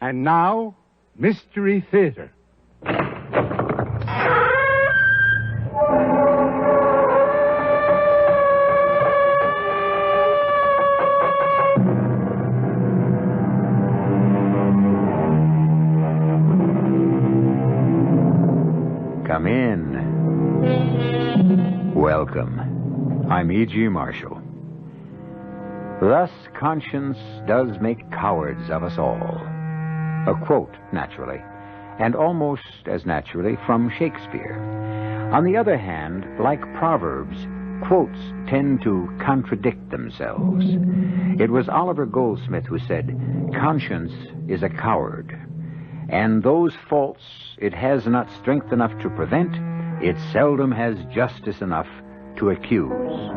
And now, Mystery Theater. Come in. Welcome. I'm E.G. Marshall. Thus conscience does make cowards of us all. A quote, naturally, and almost as naturally from Shakespeare. On the other hand, like proverbs, quotes tend to contradict themselves. It was Oliver Goldsmith who said, "Conscience is a coward, and those faults it has not strength enough to prevent, it seldom has justice enough to accuse."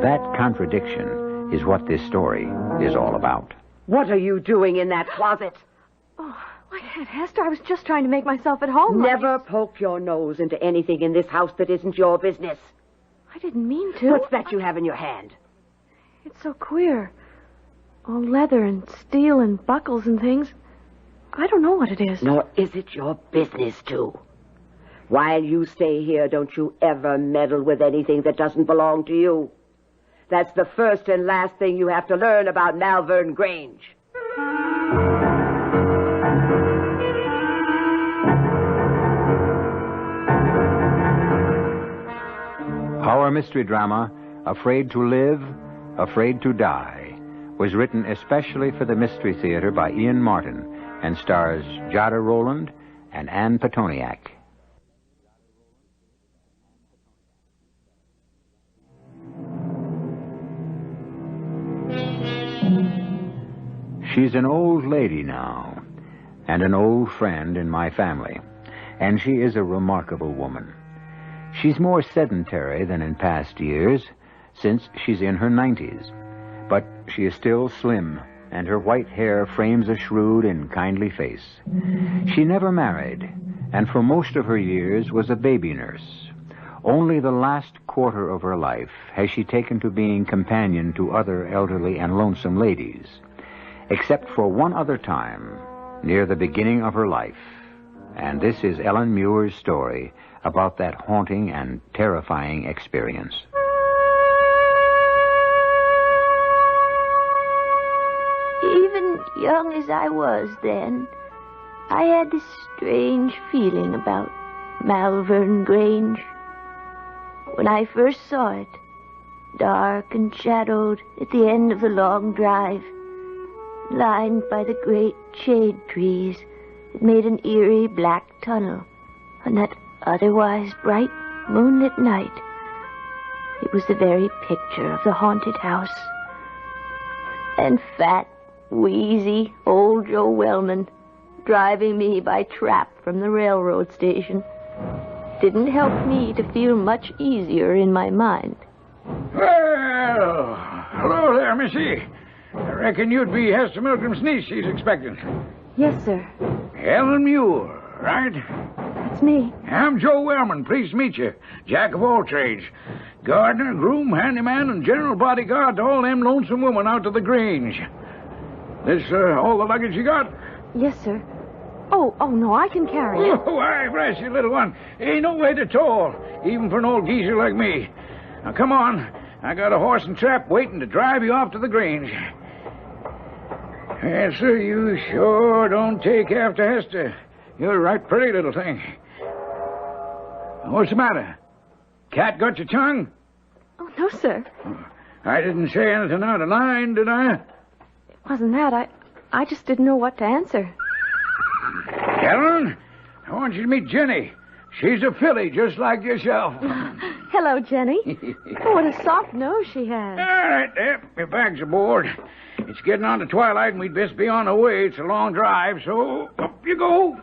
That contradiction is what this story is all about. What are you doing in that closet? Oh, Aunt Hester, I was just trying to make myself at home. Never poke your nose into anything in this house that isn't your business. I didn't mean to. What's that you have in your hand? It's so queer. All leather and steel and buckles and things. I don't know what it is. Nor is it your business to. While you stay here, don't you ever meddle with anything that doesn't belong to you. That's the first and last thing you have to learn about Malvern Grange. Our mystery drama, Afraid to Live, Afraid to Die, was written especially for the Mystery Theater by Ian Martin and stars Jada Rowland and Ann Petoniak. She's an old lady now, and an old friend in my family, and she is a remarkable woman. She's more sedentary than in past years, since she's in her 90s, but she is still slim, and her white hair frames a shrewd and kindly face. She never married, and for most of her years was a baby nurse. Only the last quarter of her life has she taken to being companion to other elderly and lonesome ladies, except for one other time, near the beginning of her life. And this is Ellen Muir's story about that haunting and terrifying experience. Even young as I was then, I had this strange feeling about Malvern Grange. When I first saw it, dark and shadowed at the end of the long drive, lined by the great shade trees that made an eerie black tunnel on that otherwise bright moonlit night, it was the very picture of the haunted house. And fat, wheezy old Joe Wellman driving me by trap from the railroad station didn't help me to feel much easier in my mind. Well, hello there, Missy. I reckon you'd be Hester Milgram's niece she's expecting. Yes, sir. Ellen Muir, right? That's me. I'm Joe Wellman. Pleased to meet you. Jack of all trades. Gardener, groom, handyman, and general bodyguard to all them lonesome women out to the Grange. This, all the luggage you got? Yes, sir. Oh, no, I can carry it. Oh, why, bless you, little one. Ain't no weight at all, even for an old geezer like me. Now, come on. I got a horse and trap waiting to drive you off to the Grange. Yes, sir, you sure don't take after Hester. You're a right pretty little thing. What's the matter? Cat got your tongue? Oh, no, sir. I didn't say anything out of line, did I? It wasn't that. I just didn't know what to answer. Ellen, I want you to meet Jenny. She's a filly, just like yourself. Hello, Jenny. Oh, what a soft nose she has. All right, there. Your bag's aboard. It's getting on to twilight, and we'd best be on our way. It's a long drive, so up you go.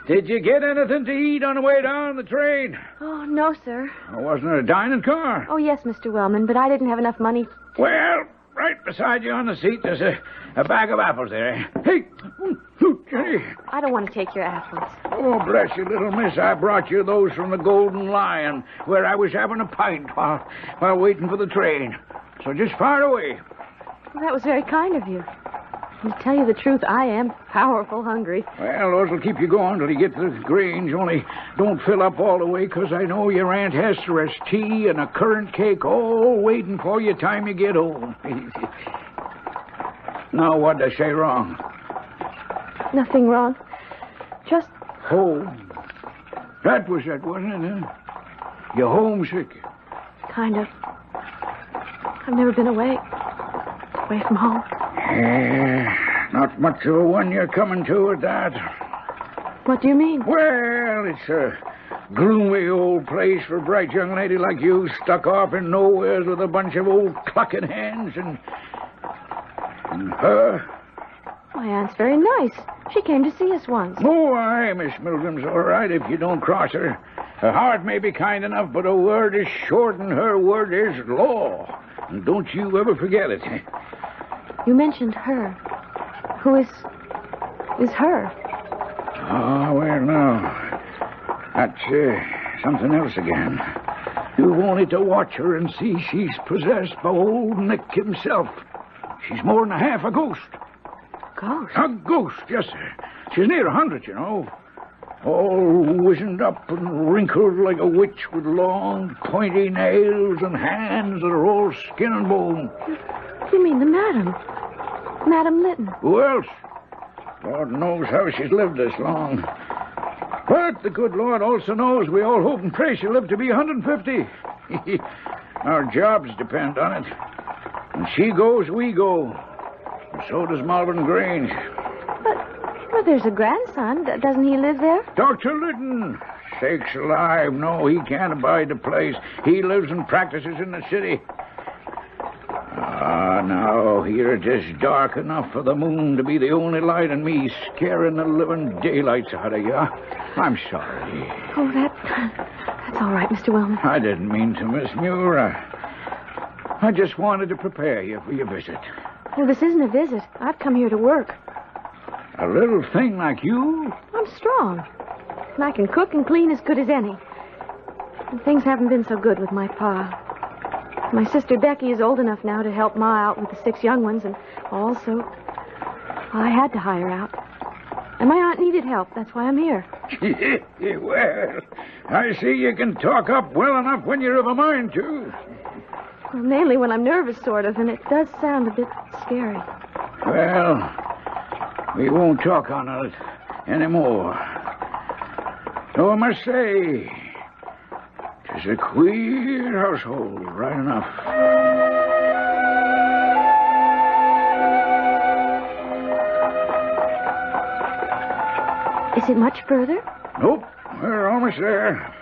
Did you get anything to eat on the way down the train? Oh, no, sir. Or wasn't it a dining car? Oh, yes, Mr. Wellman, but I didn't have enough money. Well, right beside you on the seat, there's a bag of apples there. Hey, Jenny. I don't want to take your apples. Oh, bless you, little miss. I brought you those from the Golden Lion, where I was having a pint while waiting for the train. So just fire away. Well, that was very kind of you. To tell you the truth, I am powerful hungry. Well, those will keep you going till you get to the Grange. Only don't fill up all the way, 'cause I know your Aunt Hester has tea and a currant cake all waiting for you time you get home. Now, what'd I say wrong? Nothing wrong. Just... Home. That was it, wasn't it, huh? You're homesick. Kind of. I've never been away from home. Not much of a one you're coming to at that. What do you mean? Well, it's a gloomy old place for a bright young lady like you, stuck off in nowheres with a bunch of old clucking hands and her. My aunt's very nice. She came to see us once. Oh, aye, Miss Milgram's all right if you don't cross her. Her heart may be kind enough, but her word is short and her word is law. And don't you ever forget it. You mentioned her. Who is her? Oh, well, no. That's something else again. You've only to watch her and see she's possessed by old Nick himself. She's more than half a ghost. Ghost? A ghost, yes, sir. She's near 100, you know. All wizened up and wrinkled like a witch with long, pointy nails and hands that are all skin and bone. You mean the madam? Madam Litten. Who else? Lord knows how she's lived this long. But the good Lord also knows we all hope and pray she'll live to be 150. Our jobs depend on it. When she goes, we go. And so does Malvern Grange. But there's a grandson. Doesn't he live there? Dr. Litten. Sakes alive, no, he can't abide the place. He lives and practices in the city. Now, here it is dark enough for the moon to be the only light and me scaring the living daylights out of you. I'm sorry. Oh, that's all right, Mr. Wellman. I didn't mean to, Miss Muir. I just wanted to prepare you for your visit. Well, this isn't a visit. I've come here to work. A little thing like you? I'm strong. And I can cook and clean as good as any. And things haven't been so good with my pa. My sister Becky is old enough now to help Ma out with the 6 young ones, and also I had to hire out. And my aunt needed help. That's why I'm here. Well, I see you can talk up well enough when you're of a mind to. Well, mainly when I'm nervous, sort of, and it does sound a bit scary. Well, we won't talk on it anymore. Though I must say, it's a queer household, right enough. Is it much further? Nope, we're almost there.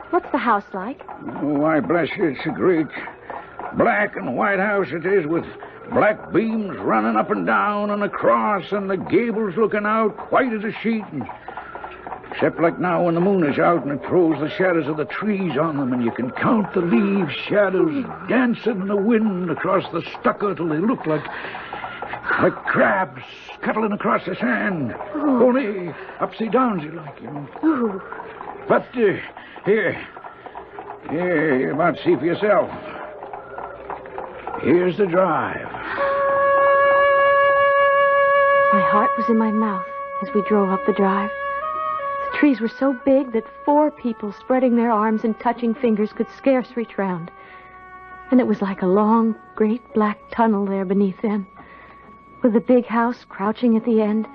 What's the house like? Oh, why, bless you, it's a great black and white house it is, with black beams running up and down and across, and the gables looking out white as a sheet. Except like now when the moon is out and it throws the shadows of the trees on them, and you can count the leaf shadows dancing in the wind across the stucco till they look like crabs scuttling across the sand. Oh. Only upside downsy like, you know. Ooh. But here, you're about to see for yourself. Here's the drive. My heart was in my mouth as we drove up the drive. The trees were so big that 4 people spreading their arms and touching fingers could scarce reach round. And it was like a long, great black tunnel there beneath them, with the big house crouching at the end,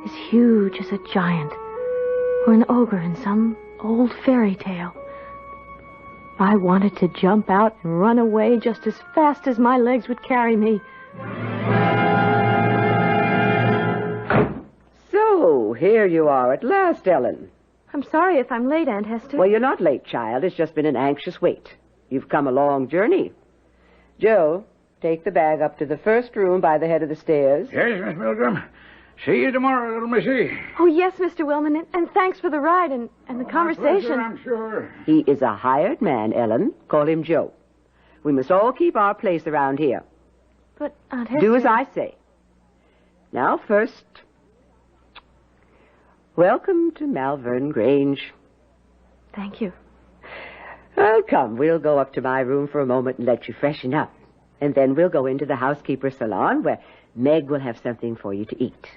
as huge as a giant or an ogre in some old fairy tale. I wanted to jump out and run away just as fast as my legs would carry me. So, here you are at last, Ellen. I'm sorry if I'm late, Aunt Hester. Well, you're not late, child. It's just been an anxious wait. You've come a long journey. Joe, take the bag up to the first room by the head of the stairs. Yes, Miss Milgram. See you tomorrow, little missy. Oh, yes, Mr. Wellman, and thanks for the ride and the conversation. Pleasure, I'm sure. He is a hired man, Ellen. Call him Joe. We must all keep our place around here. But, Aunt Hester... Do as I say. Now, first, welcome to Malvern Grange. Thank you. Well, come, we'll go up to my room for a moment and let you freshen up. And then we'll go into the housekeeper's salon where Meg will have something for you to eat.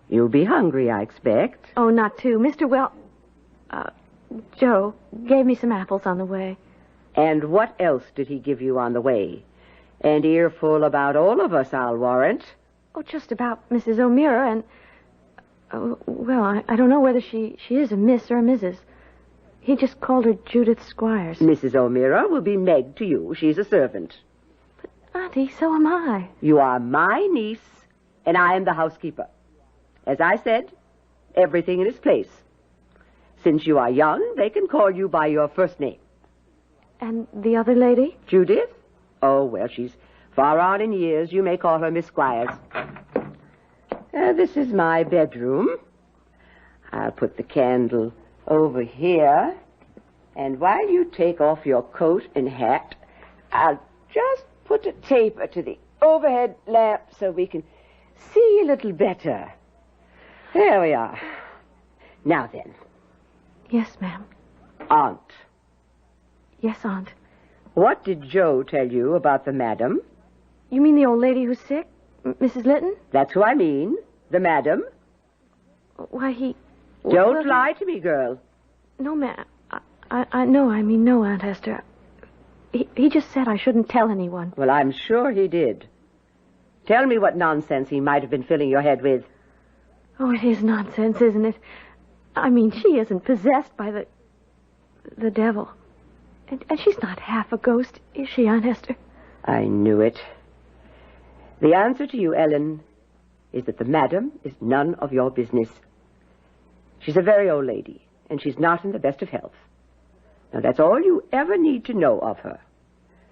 You'll be hungry, I expect. Oh, not too. Joe gave me some apples on the way. And what else did he give you on the way? An earful about all of us, I'll warrant. Oh, just about Mrs. O'Meara and... I don't know whether she is a Miss or a Mrs. He just called her Judith Squires. Mrs. O'Meara will be Meg to you. She's a servant. But, Auntie, so am I. You are my niece, and I am the housekeeper. As I said, everything in its place. Since you are young, they can call you by your first name. And the other lady? Judith? Oh, well, she's far on in years. You may call her Miss Squires. This is my bedroom. I'll put the candle over here. And while you take off your coat and hat, I'll just put a taper to the overhead lamp so we can see a little better. There we are. Now then. Yes, ma'am. Aunt. Yes, Aunt. What did Joe tell you about the madam? You mean the old lady who's sick? Mrs. Litten? That's who I mean. The madam. Why, he... Don't lie to me, girl. No, ma'am. No, Aunt Esther. He just said I shouldn't tell anyone. Well, I'm sure he did. Tell me what nonsense he might have been filling your head with. Oh, it is nonsense, isn't it? I mean, she isn't possessed by the devil. And she's not half a ghost, is she, Aunt Esther? I knew it. The answer to you, Ellen, is that the madam is none of your business. She's a very old lady, and she's not in the best of health. Now, that's all you ever need to know of her.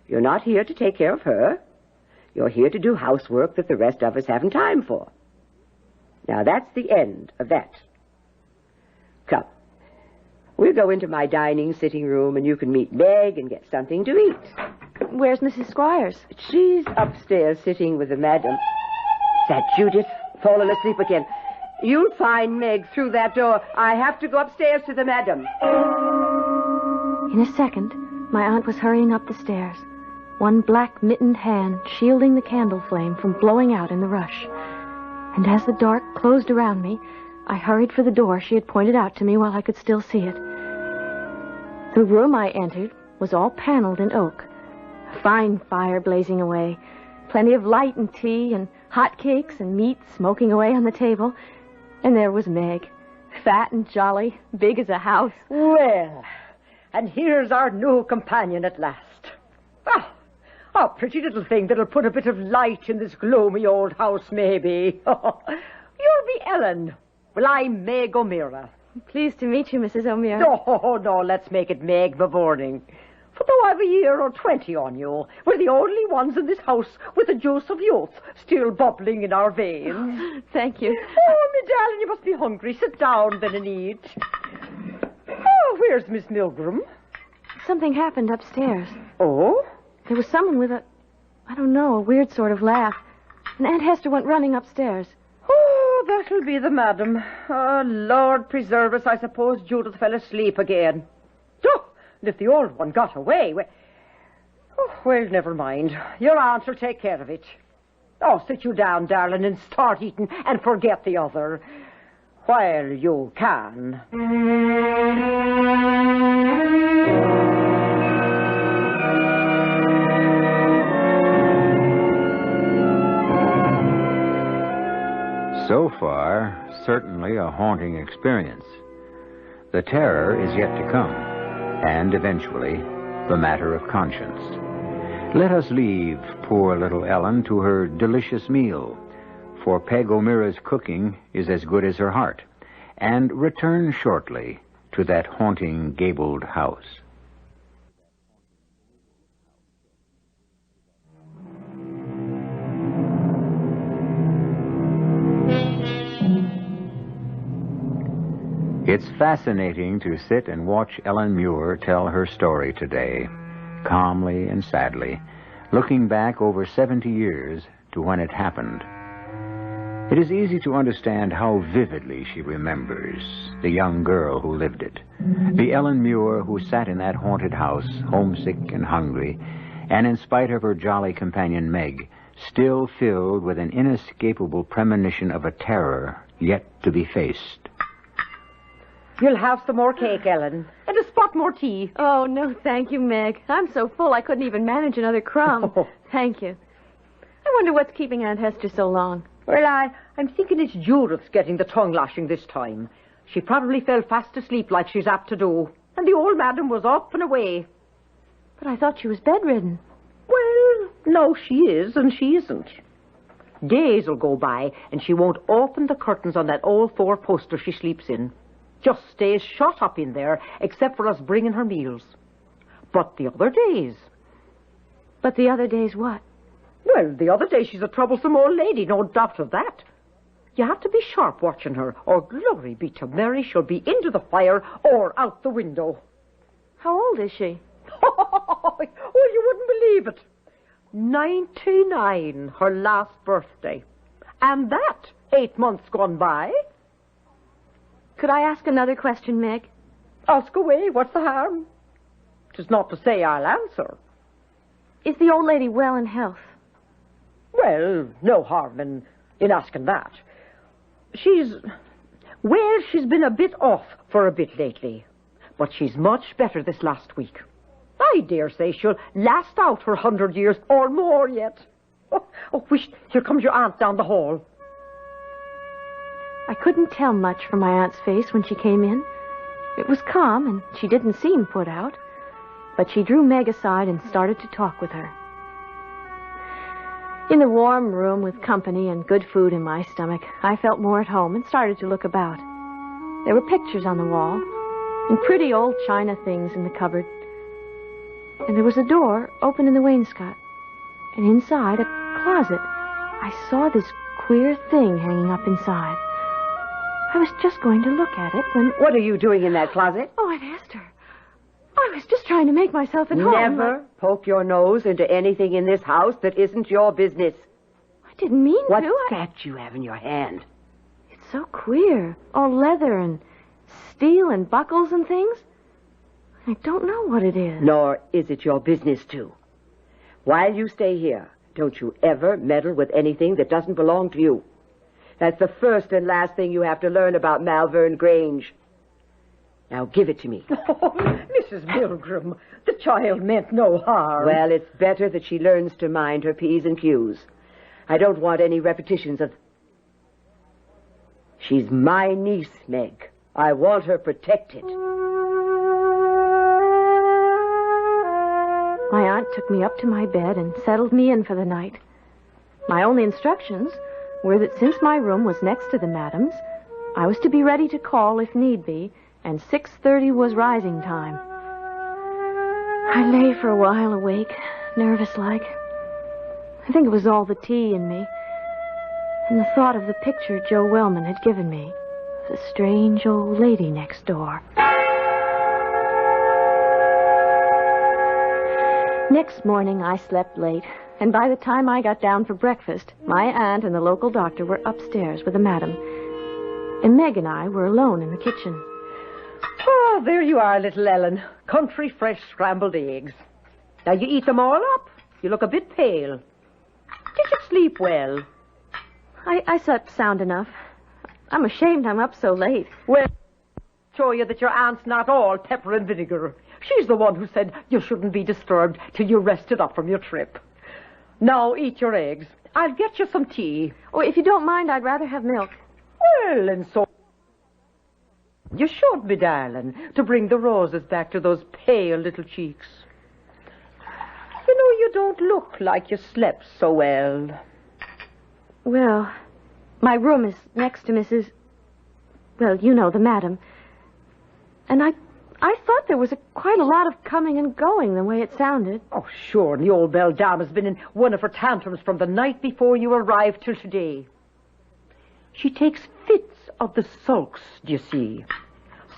You're not here to take care of her. You're here to do housework that the rest of us haven't time for. Now, that's the end of that. Come. We'll go into my dining sitting room, and you can meet Meg and get something to eat. Where's Mrs. Squires? She's upstairs sitting with the madam. Is that Judith? Fallen asleep again. You'll find Meg through that door. I have to go upstairs to the madam. In a second, my aunt was hurrying up the stairs, one black mittened hand shielding the candle flame from blowing out in the rush. And as the dark closed around me, I hurried for the door she had pointed out to me while I could still see it. The room I entered was all paneled in oak. A fine fire blazing away, plenty of light and tea and hot cakes and meat smoking away on the table. And there was Meg, fat and jolly, big as a house. Well, and here's our new companion at last. Ah, a pretty little thing that'll put a bit of light in this gloomy old house, maybe. You'll be Ellen. Well, I'm Meg O'Meara. Pleased to meet you, Mrs. O'Meara. No, let's make it Meg Mavorning. For though I've a year or 20 on you, we're the only ones in this house with the juice of youth still bubbling in our veins. Thank you. Oh, me darling, you must be hungry. Sit down then and eat. Oh, where's Miss Milgram? Something happened upstairs. Oh? There was someone with a weird sort of laugh. And Aunt Hester went running upstairs. Oh, that'll be the madam. Oh, Lord preserve us, I suppose Judith fell asleep again. Oh, and if the old one got away, well, never mind. Your aunt will take care of it. Oh, sit you down, darling, and start eating and forget the other. While you can. So far, certainly a haunting experience. The terror is yet to come, and eventually, the matter of conscience. Let us leave poor little Ellen to her delicious meal, for Peg O'Meara's cooking is as good as her heart, and return shortly to that haunting gabled house. It's fascinating to sit and watch Ellen Muir tell her story today, calmly and sadly, looking back over 70 years to when it happened. It is easy to understand how vividly she remembers the young girl who lived it, the Ellen Muir who sat in that haunted house, homesick and hungry, and in spite of her jolly companion Meg, still filled with an inescapable premonition of a terror yet to be faced. You'll have some more cake, Ellen, and a spot more tea. Oh, no, thank you, Meg. I'm so full I couldn't even manage another crumb. Oh. Thank you. I wonder what's keeping Aunt Hester so long. Well, I'm thinking it's Judith's getting the tongue lashing this time. She probably fell fast asleep like she's apt to do, and the old madam was up and away. But I thought she was bedridden. Well, no, she is, and she isn't. Days will go by, and she won't open the curtains on that old four-poster she sleeps in. Just stays shut up in there, except for us bringing her meals. But the other days... But the other days what? Well, the other day she's a troublesome old lady, no doubt of that. You have to be sharp watching her, or glory be to Mary, she'll be into the fire or out the window. How old is she? Oh, you wouldn't believe it. 99, her last birthday. And that 8 months gone by. Could I ask another question, Meg? Ask away, what's the harm? 'Tis not to say I'll answer. Is the old lady well in health? Well, no harm in asking that. She's been a bit off for a bit lately. But she's much better this last week. I dare say she'll last out her 100 years or more yet. Here comes your aunt down the hall. I couldn't tell much from my aunt's face when she came in. It was calm, and she didn't seem put out. But she drew Meg aside and started to talk with her. In the warm room with company and good food in my stomach, I felt more at home and started to look about. There were pictures on the wall, and pretty old china things in the cupboard. And there was a door open in the wainscot, and inside a closet. I saw this queer thing hanging up inside. I was just going to look at it when... What are you doing in that closet? Oh, Aunt Hester. I was just trying to make myself at home. Never poke your nose into anything in this house that isn't your business. I didn't mean What's to. that you have in your hand? It's so queer. All leather and steel and buckles and things. I don't know what it is. Nor is it your business to. While you stay here, don't you ever meddle with anything that doesn't belong to you. That's the first and last thing you have to learn about Malvern Grange. Now give it to me. Oh, Mrs. Milgram, the child meant no harm. Well, it's better that she learns to mind her P's and Q's. I don't want any repetitions of... She's my niece, Meg. I want her protected. My aunt took me up to my bed and settled me in for the night. My only instructions were that since my room was next to the madam's, I was to be ready to call if need be, and 6:30 was rising time. I lay for a while awake, nervous-like. I think it was all the tea in me, and the thought of the picture Joe Wellman had given me, the strange old lady next door. Next morning, I slept late, and by the time I got down for breakfast, my aunt and the local doctor were upstairs with the madam, and Meg and I were alone in the kitchen. Oh, there you are, little Ellen. Country fresh scrambled eggs. Now, you eat them all up. You look a bit pale. Did you sleep well? I slept sound enough. I'm ashamed I'm up so late. Well, show you that your aunt's not all pepper and vinegar. She's the one who said you shouldn't be disturbed till you rested up from your trip. Now, eat your eggs. I'll get you some tea. Oh, if you don't mind, I'd rather have milk. Well, and so... You should, me darling, to bring the roses back to those pale little cheeks. You know, you don't look like you slept so well. Well, my room is next to Mrs... Well, you know, the madam. And I thought there was quite a lot of coming and going the way it sounded. Oh, sure, and the old belle dame has been in one of her tantrums from the night before you arrived till today. She takes fits of the sulks, do you see?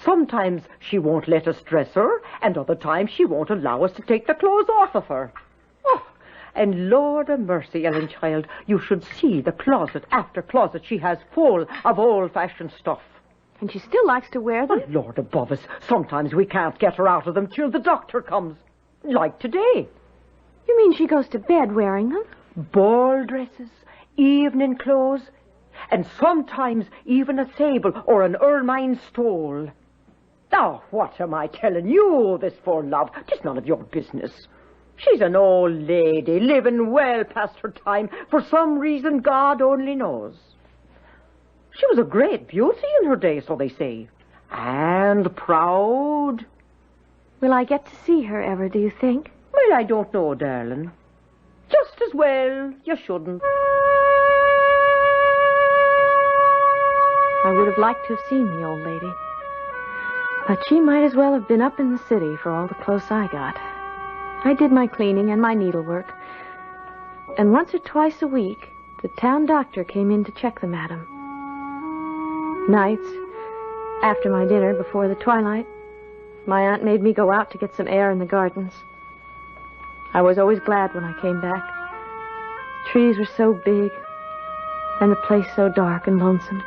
Sometimes she won't let us dress her, and other times she won't allow us to take the clothes off of her. Oh, and Lord a mercy, Ellen, child, you should see the closet after closet she has full of old-fashioned stuff. And she still likes to wear them? Oh, Lord above us, sometimes we can't get her out of them till the doctor comes. Like today. You mean she goes to bed wearing them? ball dresses, evening clothes, and sometimes even a sable or an ermine stole. Now, what am I telling you this for, love? 'Tis none of your business. She's an old lady, living well past her time, for some reason God only knows. She was a great beauty in her day, so they say, and proud. Will I get to see her ever, do you think? Well, I don't know, darling. Just as well you shouldn't. I would have liked to have seen the old lady. But she might as well have been up in the city for all the clothes I got. I did my cleaning and my needlework. And once or twice a week, the town doctor came in to check the madam. Nights, after my dinner, before the twilight, my aunt made me go out to get some air in the gardens. I was always glad when I came back. The trees were so big, and the place so dark and lonesome.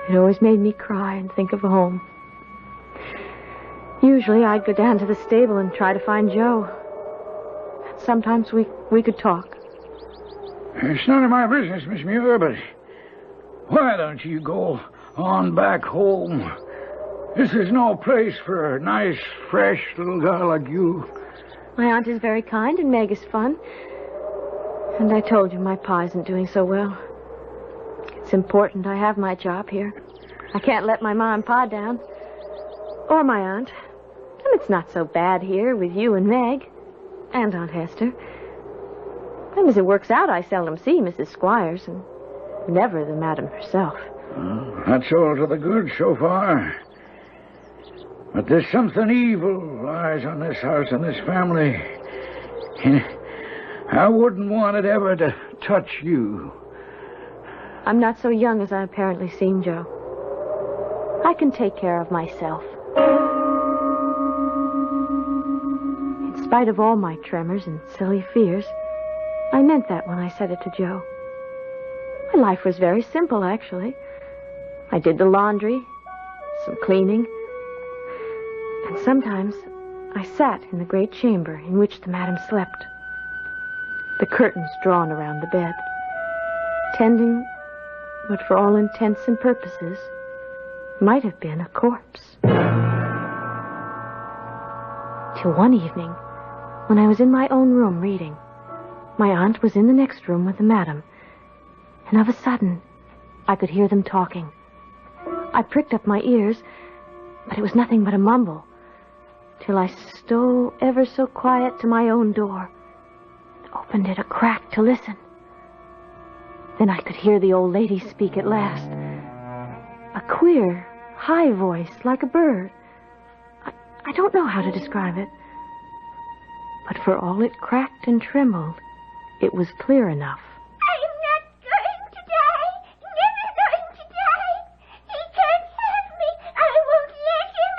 It always made me cry and think of home. Usually I'd go down to the stable and try to find Joe. Sometimes we could talk. It's none of my business, Miss Muir, but why don't you go on back home? This is no place for a nice, fresh little girl like you. My aunt is very kind and Meg is fun. And I told you my pa isn't doing so well. It's important I have my job here. I can't let my ma and pa down. Or my aunt. And it's not so bad here with you and Meg. And Aunt Hester. And as it works out, I seldom see Mrs. Squires, and never the madam herself. Well, that's all to the good so far. But there's something evil lies on this house and this family. I wouldn't want it ever to touch you. I'm not so young as I apparently seem, Joe. I can take care of myself. In spite of all my tremors and silly fears, I meant that when I said it to Joe. My life was very simple, actually. I did the laundry, some cleaning, and sometimes I sat in the great chamber in which the madam slept, the curtains drawn around the bed, tending what for all intents and purposes might have been a corpse. Till one evening, when I was in my own room reading, my aunt was in the next room with the madam, and of a sudden, I could hear them talking. I pricked up my ears, but it was nothing but a mumble, till I stole ever so quiet to my own door, and opened it a crack to listen. Then I could hear the old lady speak at last. A queer, high voice, like a bird. I don't know how to describe it. But for all it cracked and trembled, it was clear enough. I'm not going to die. Never going to die. He can't have me. I won't let him.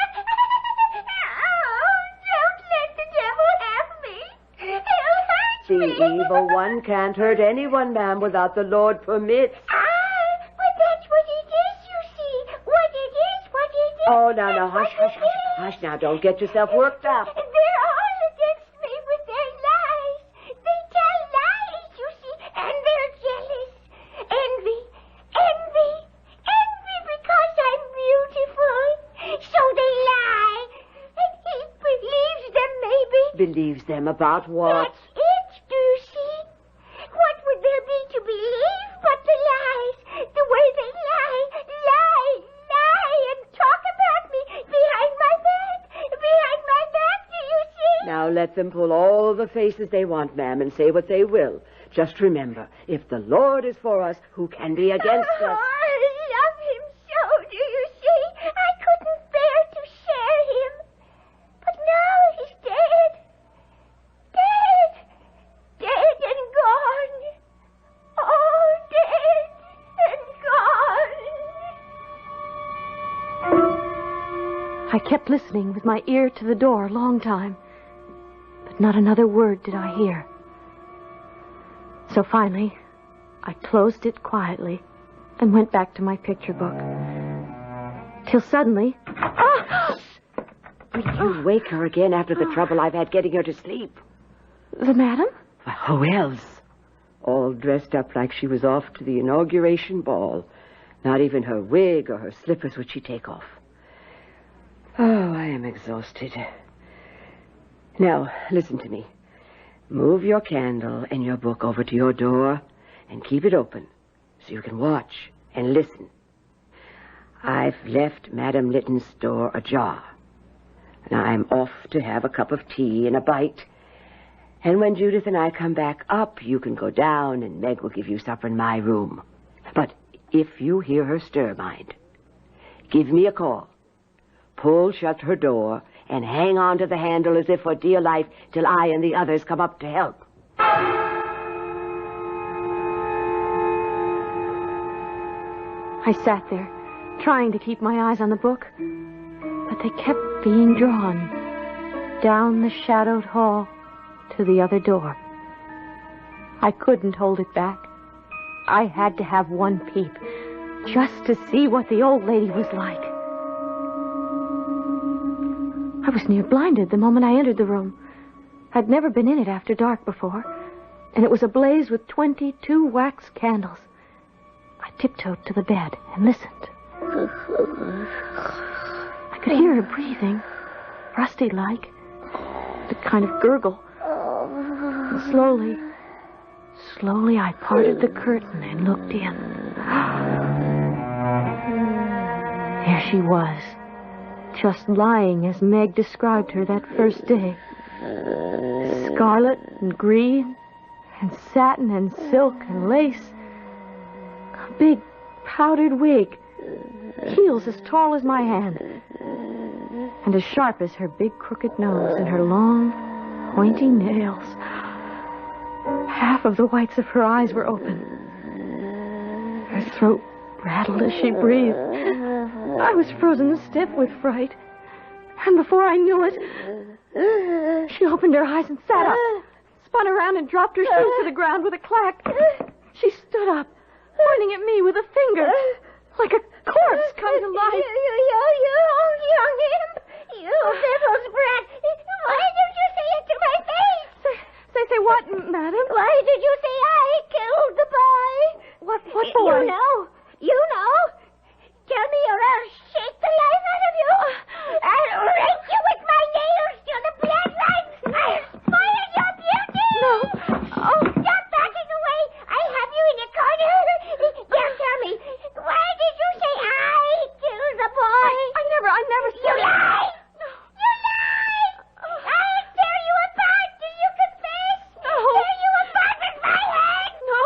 Oh, don't let the devil have me. He'll hurt me. The evil one can't hurt anyone, ma'am, without the Lord permits. But that's what it is, you see. What it is. Oh, now, hush, hush, hush. Hush now, don't get yourself worked up. They're all against me with their lies. They tell lies, you see, and they're jealous. Envy because I'm beautiful. So they lie. And he believes them, maybe. Believes them about what? That's it, do you see? What would there be to believe but the lies? The way they lie, and talk about me behind my back, do you see? Now let them pull all the faces they want, ma'am, and say what they will. Just remember, if the Lord is for us, who can be against us? I love him so, do you see? I couldn't bear to share him. But now he's dead. Dead and gone. Oh, dead and gone. I kept listening with my ear to the door a long time, but not another word did I hear. So finally, I closed it quietly and went back to my picture book. Till suddenly... Will you wake her again after the trouble I've had getting her to sleep? The madam? Well, who else? all dressed up like she was off to the inauguration ball. Not even her wig or her slippers would she take off. Oh, I am exhausted. Now, listen to me. Move your candle and your book over to your door and keep it open so you can watch and listen. I've left Madame Litten's door ajar. Now I'm off to have a cup of tea and a bite. And when Judith and I come back up, you can go down and Meg will give you supper in my room. But if you hear her stir, mind, give me a call. Pull shut her door and hang on to the handle as if for dear life till I and the others come up to help. I sat there, trying to keep my eyes on the book, but they kept being drawn down the shadowed hall to the other door. I couldn't hold it back. I had to have one peep, just to see what the old lady was like. I was near blinded the moment I entered the room. I'd never been in it after dark before, and it was ablaze with 22 wax candles. I tiptoed to the bed and listened. I could hear her breathing, rusty-like, a kind of gurgle. And slowly I parted the curtain and looked in. There she was, just lying as Meg described her that first day. Scarlet and green and satin and silk and lace. A big powdered wig, heels as tall as my hand, and as sharp as her big crooked nose and her long, pointy nails. Half of the whites of her eyes were open. Her throat rattled as she breathed. I was frozen stiff with fright. And before I knew it, she opened her eyes and sat up, spun around and dropped her shoes to the ground with a clack. She stood up, pointing at me with a finger, like a corpse come to life. You young imp! You devil's brat! Why did you say it to my face? Say what, madam? Why did you say I killed the boy? What boy? You know. Tell me or I'll shake the life out of you. I'll rake you with my nails till the blood runs. I'll spoil your beauty. No. Oh, stop backing away. I have you in a corner. Now tell me, why did you say I killed the boy? I never said... You lied! You lied! I'll tear you apart till you confess. No. Tear you apart with my hand. No.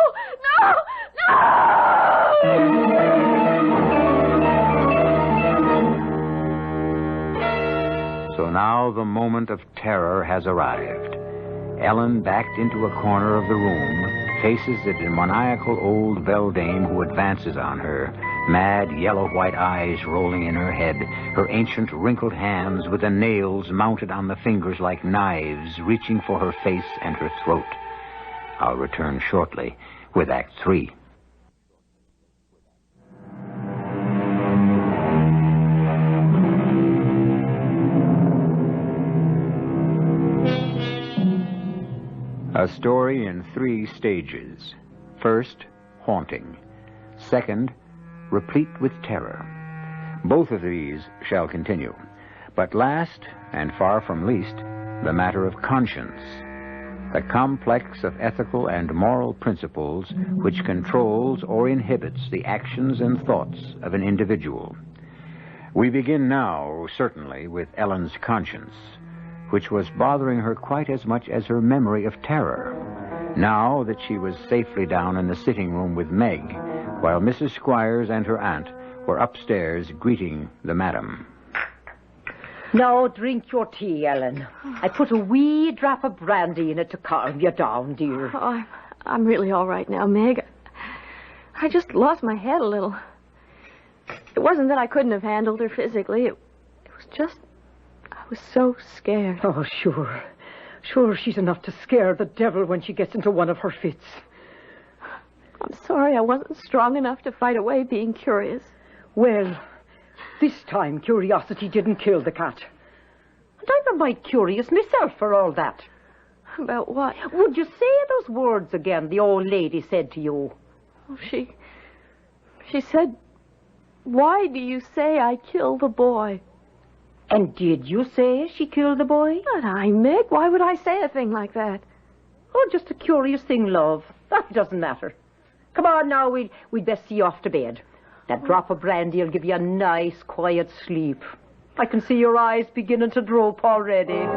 So now the moment of terror has arrived. Ellen, backed into a corner of the room, faces the demoniacal old beldame who advances on her, mad yellow-white eyes rolling in her head, her ancient wrinkled hands with the nails mounted on the fingers like knives reaching for her face and her throat. I'll return shortly with Act 3. A story in 3 stages. First, haunting. Second, replete with terror. Both of these shall continue. But last, and far from least, the matter of conscience. The complex of ethical and moral principles which controls or inhibits the actions and thoughts of an individual. We begin now, certainly, with Ellen's conscience, which was bothering her quite as much as her memory of terror, now that she was safely down in the sitting room with Meg, while Mrs. Squires and her aunt were upstairs greeting the madam. Now drink your tea, Ellen. I put a wee drop of brandy in it to calm you down, dear. Oh, I'm really all right now, Meg. I just lost my head a little. It wasn't that I couldn't have handled her physically. It was just... I was so scared. Oh, sure. Sure, she's enough to scare the devil when she gets into one of her fits. I'm sorry I wasn't strong enough to fight away being curious. Well, this time curiosity didn't kill the cat. And I'm a mite curious myself for all that. About what? Would you say those words again the old lady said to you? Oh, she said, "Why do you say I killed the boy?" And did you say she killed the boy? Not I, Meg. Why would I say a thing like that? Oh, just a curious thing, love. That doesn't matter. Come on now, we'd best see you off to bed. That drop of brandy will give you a nice, quiet sleep. I can see your eyes beginning to droop already.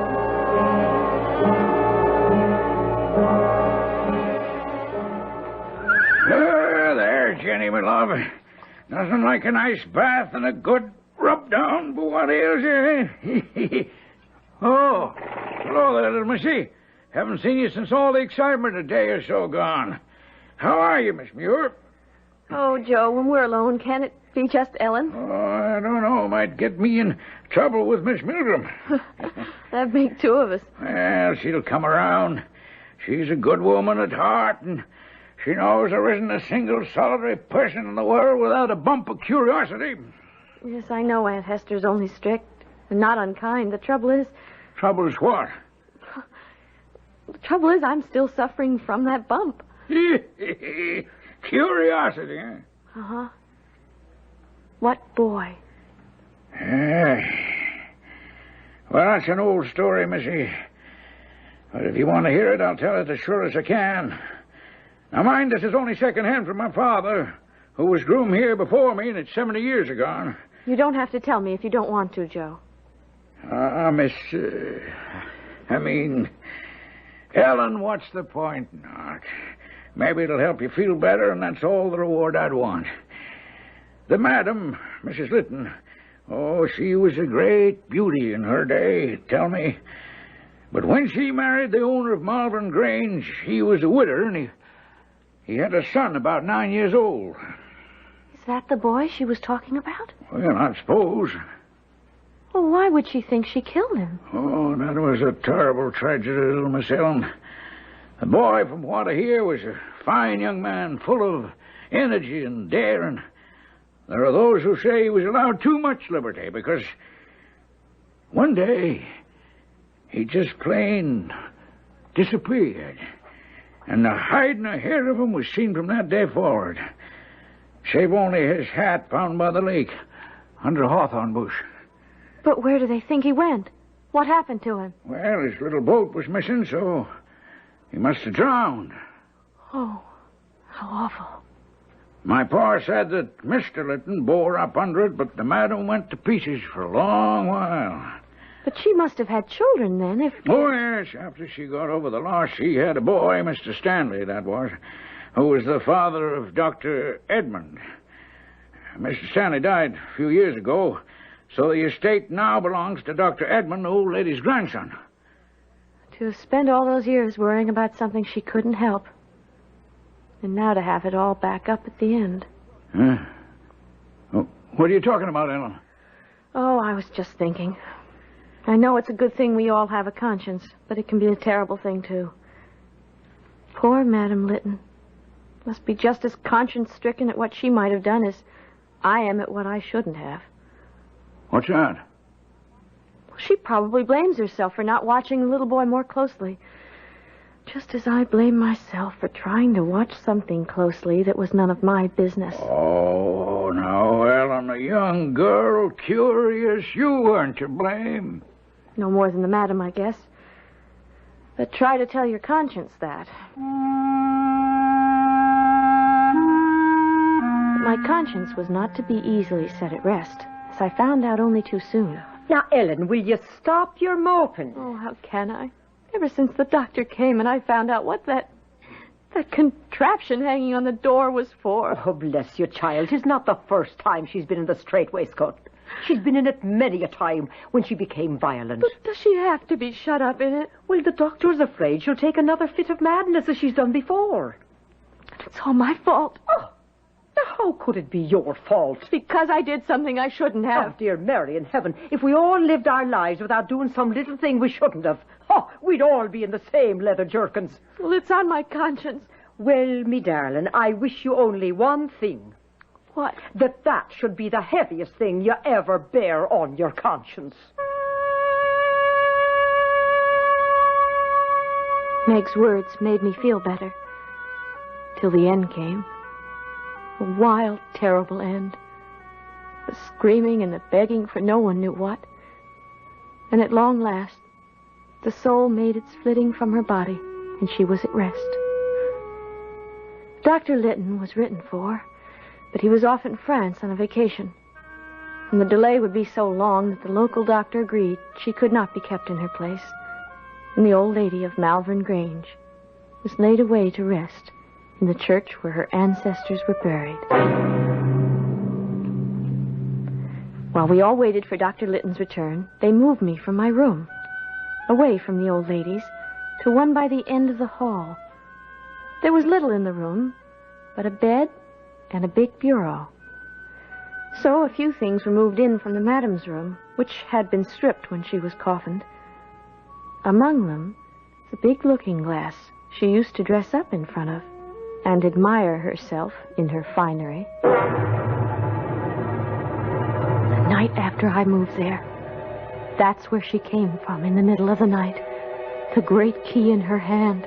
There, Jenny, my love. Nothing like a nice bath and a good rub down, but what ails you, eh? Oh, hello there, little missy. Haven't seen you since all the excitement a day or so gone. How are you, Miss Muir? Oh, Joe, when we're alone, can it be just Ellen? Oh, I don't know. Might get me in trouble with Miss Milgram. That'd make two of us. Well, she'll come around. She's a good woman at heart, and she knows there isn't a single solitary person in the world without a bump of curiosity. Yes, I know Aunt Hester's only strict and not unkind. The trouble is... Trouble's what? The trouble is I'm still suffering from that bump. Curiosity, eh? Uh-huh. What boy? Well, that's an old story, Missy. But if you want to hear it, I'll tell it as sure as I can. Now, mind, this is only second-hand from my father, who was groom here before me, and it's 70 years ago. You don't have to tell me if you don't want to, Joe. Ellen, what's the point not? Maybe it'll help you feel better, and that's all the reward I'd want. The madam, Mrs. Litten, oh, she was a great beauty in her day, tell me. But when she married the owner of Malvern Grange, he was a widder, and he had a son about 9 years old. Is that the boy she was talking about? Well, I suppose. Well, why would she think she killed him? Oh, that was a terrible tragedy, little Miss Ellen. The boy, from what I hear, was a fine young man, full of energy and daring. There are those who say he was allowed too much liberty because one day he just plain disappeared. And the hide and the hair of him was seen from that day forward, save only his hat found by the lake under a hawthorn bush. But where do they think he went? What happened to him? Well, his little boat was missing, so he must have drowned. Oh, how awful. My pa said that Mr. Litten bore up under it, but the madam went to pieces for a long while. But she must have had children then, if... Oh, yes. After she got over the loss, she had a boy, Mr. Stanley, that was, who was the father of Dr. Edmund. Mr. Stanley died a few years ago, so the estate now belongs to Dr. Edmund, the old lady's grandson. To spend all those years worrying about something she couldn't help. And now to have it all back up at the end. Huh? Oh, what are you talking about, Ellen? Oh, I was just thinking. I know it's a good thing we all have a conscience, but it can be a terrible thing, too. Poor Madame Litten. Must be just as conscience-stricken at what she might have done as I am at what I shouldn't have. What's that? She probably blames herself for not watching the little boy more closely. Just as I blame myself for trying to watch something closely that was none of my business. Oh, now, Ellen, a young girl, curious, you weren't to blame. No more than the madam, I guess. But try to tell your conscience that. But my conscience was not to be easily set at rest, as I found out only too soon. Now, Ellen, will you stop your moping? Oh, how can I? Ever since the doctor came and I found out what that contraption hanging on the door was for. Oh, bless you, child. 'Tis not the first time she's been in the strait waistcoat. She's been in it many a time when she became violent. But does she have to be shut up in it? Well, the doctor's afraid she'll take another fit of madness as she's done before. It's all my fault. Oh, now how could it be your fault? Because I did something I shouldn't have. Oh, dear Mary in heaven, if we all lived our lives without doing some little thing we shouldn't have, we'd all be in the same leather jerkins. Well, it's on my conscience. Well, me darling, I wish you only one thing. What? That should be the heaviest thing you ever bear on your conscience. Meg's words made me feel better. Till the end came. A wild, terrible end. The screaming and the begging for no one knew what. And at long last, the soul made its flitting from her body, and she was at rest. Dr. Litten was written for, but he was off in France on a vacation. And the delay would be so long that the local doctor agreed she could not be kept in her place. And the old lady of Malvern Grange was laid away to rest in the church where her ancestors were buried. While we all waited for Dr. Litten's return, they moved me from my room, away from the old ladies, to one by the end of the hall. There was little in the room, but a bed and a big bureau. So a few things were moved in from the madam's room, which had been stripped when she was coffined. Among them, the big looking-glass she used to dress up in front of and admire herself in her finery. The night after I moved there, that's where she came from in the middle of the night, the great key in her hand,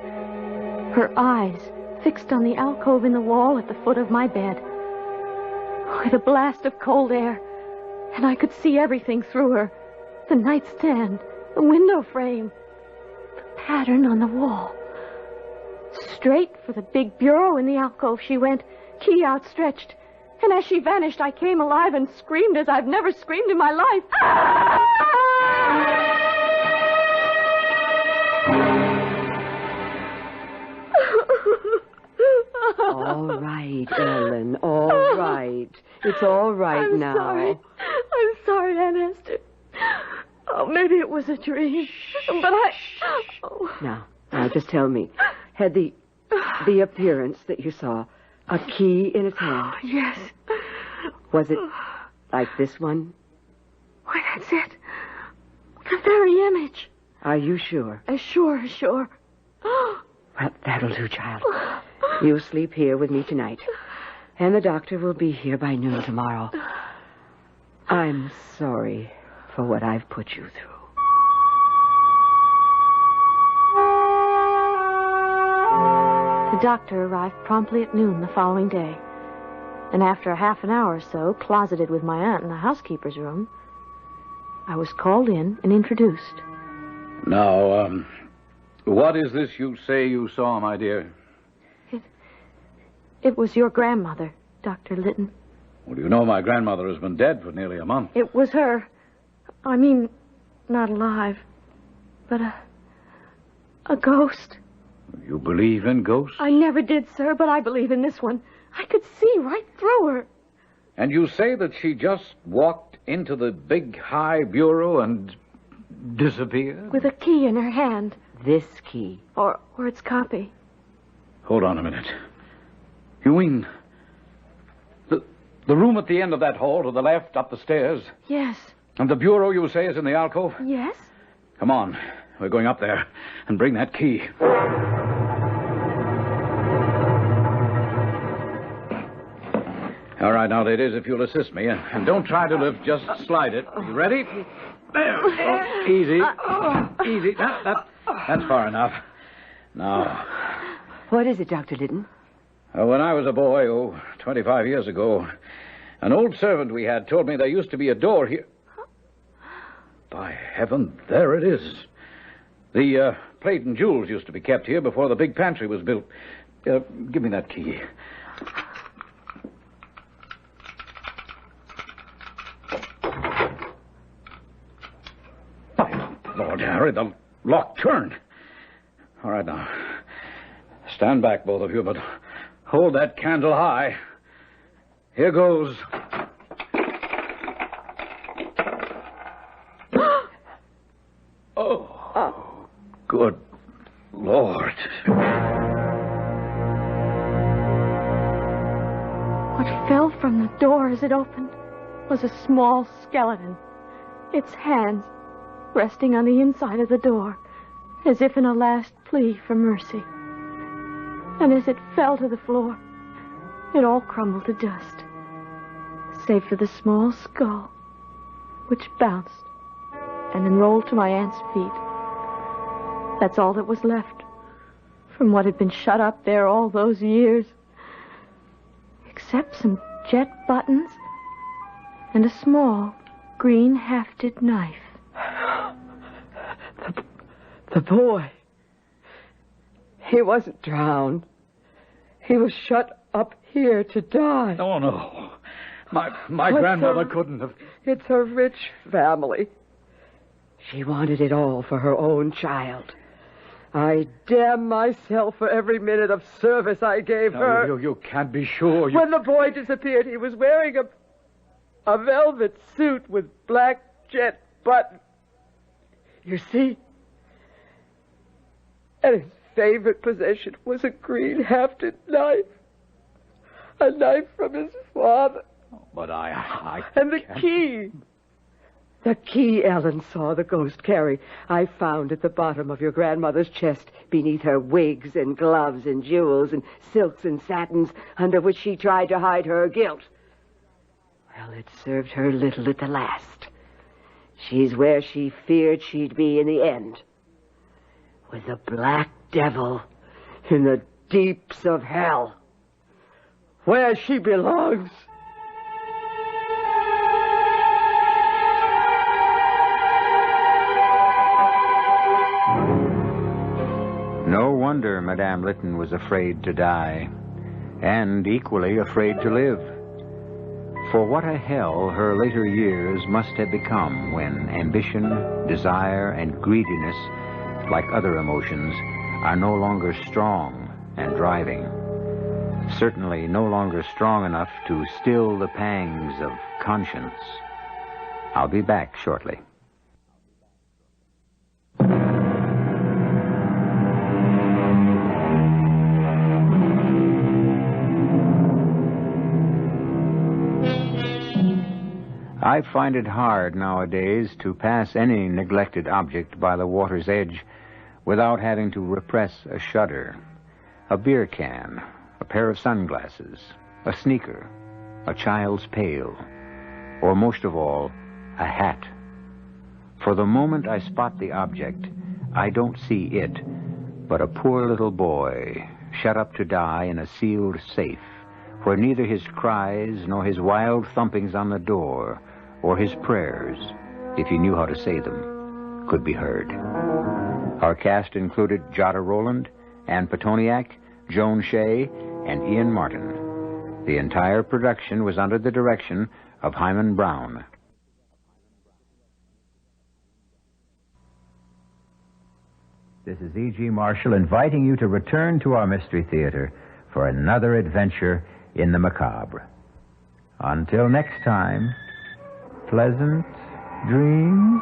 her eyes fixed on the alcove in the wall at the foot of my bed. With a blast of cold air, and I could see everything through her. The nightstand, the window frame, the pattern on the wall. Straight for the big bureau in the alcove she went, key outstretched. And as she vanished, I came alive and screamed as I've never screamed in my life. All right, Ellen, all right. It's all right now. I'm sorry, Aunt Esther. Oh, maybe it was a dream. But Now, just tell me. Had the appearance that you saw a key in its hand? Yes. Was it like this one? Why, that's it. The very image. Are you sure? Sure. Well, that'll do, child. You sleep here with me tonight. And the doctor will be here by noon tomorrow. I'm sorry for what I've put you through. The doctor arrived promptly at noon the following day. And after half an hour or so, closeted with my aunt in the housekeeper's room, I was called in and introduced. Now, what is this you say you saw, my dear? It was your grandmother, Dr. Litten. Well, you know my grandmother has been dead for nearly a month. It was her. I mean, not alive, but a ghost. You believe in ghosts? I never did, sir, but I believe in this one. I could see right through her. And you say that she just walked into the big high bureau and disappeared? With a key in her hand. This key. Or its copy. Hold on a minute. You mean the room at the end of that hall to the left, up the stairs? Yes. And the bureau, you say, is in the alcove? Yes. Come on. We're going up there and bring that key. All right, now, ladies, if you'll assist me. And don't try to lift, just slide it. You ready? There. Oh, easy. Easy. That's far enough. Now. What is it, Dr. Litten? When I was a boy, 25 years ago, an old servant we had told me there used to be a door here. By heaven, there it is. The plate and jewels used to be kept here before the big pantry was built. Give me that key. My Lord Harry, the lock turned. All right, now. Stand back, both of you, but hold that candle high. Here goes. Oh, good Lord. What fell from the door as it opened was a small skeleton, its hands resting on the inside of the door, as if in a last plea for mercy. And as it fell to the floor, it all crumbled to dust, save for the small skull, which bounced and then rolled to my aunt's feet. That's all that was left, from what had been shut up there all those years. Except some jet buttons and a small green hafted knife. The boy. He wasn't drowned. He was shut up here to die. Oh, no. My grandmother couldn't have... It's a rich family. She wanted it all for her own child. I damn myself for every minute of service I gave her. You can't be sure. When the boy disappeared, he was wearing a velvet suit with black jet buttons. You see? And his favorite possession was a green hafted knife. A knife from his father. But I And the key. The key Ellen saw the ghost carry, I found at the bottom of your grandmother's chest, beneath her wigs and gloves and jewels and silks and satins, under which she tried to hide her guilt. Well, it served her little at the last. She's where she feared she'd be in the end. With the black devil in the deeps of hell, where she belongs. No wonder Madame Litten was afraid to die, and equally afraid to live. For what a hell her later years must have become when ambition, desire, and greediness, like other emotions, are no longer strong and driving. Certainly no longer strong enough to still the pangs of conscience. I'll be back shortly. I find it hard nowadays to pass any neglected object by the water's edge without having to repress a shudder. A beer can, a pair of sunglasses, a sneaker, a child's pail, or most of all, a hat. For the moment I spot the object, I don't see it, but a poor little boy shut up to die in a sealed safe, where neither his cries nor his wild thumpings on the door or his prayers, if he knew how to say them, could be heard. Our cast included Jada Rowland, Ann Petoniak, Joan Shea, and Ian Martin. The entire production was under the direction of Himan Brown. This is E.G. Marshall inviting you to return to our Mystery Theater for another adventure in the macabre. Until next time, pleasant dreams.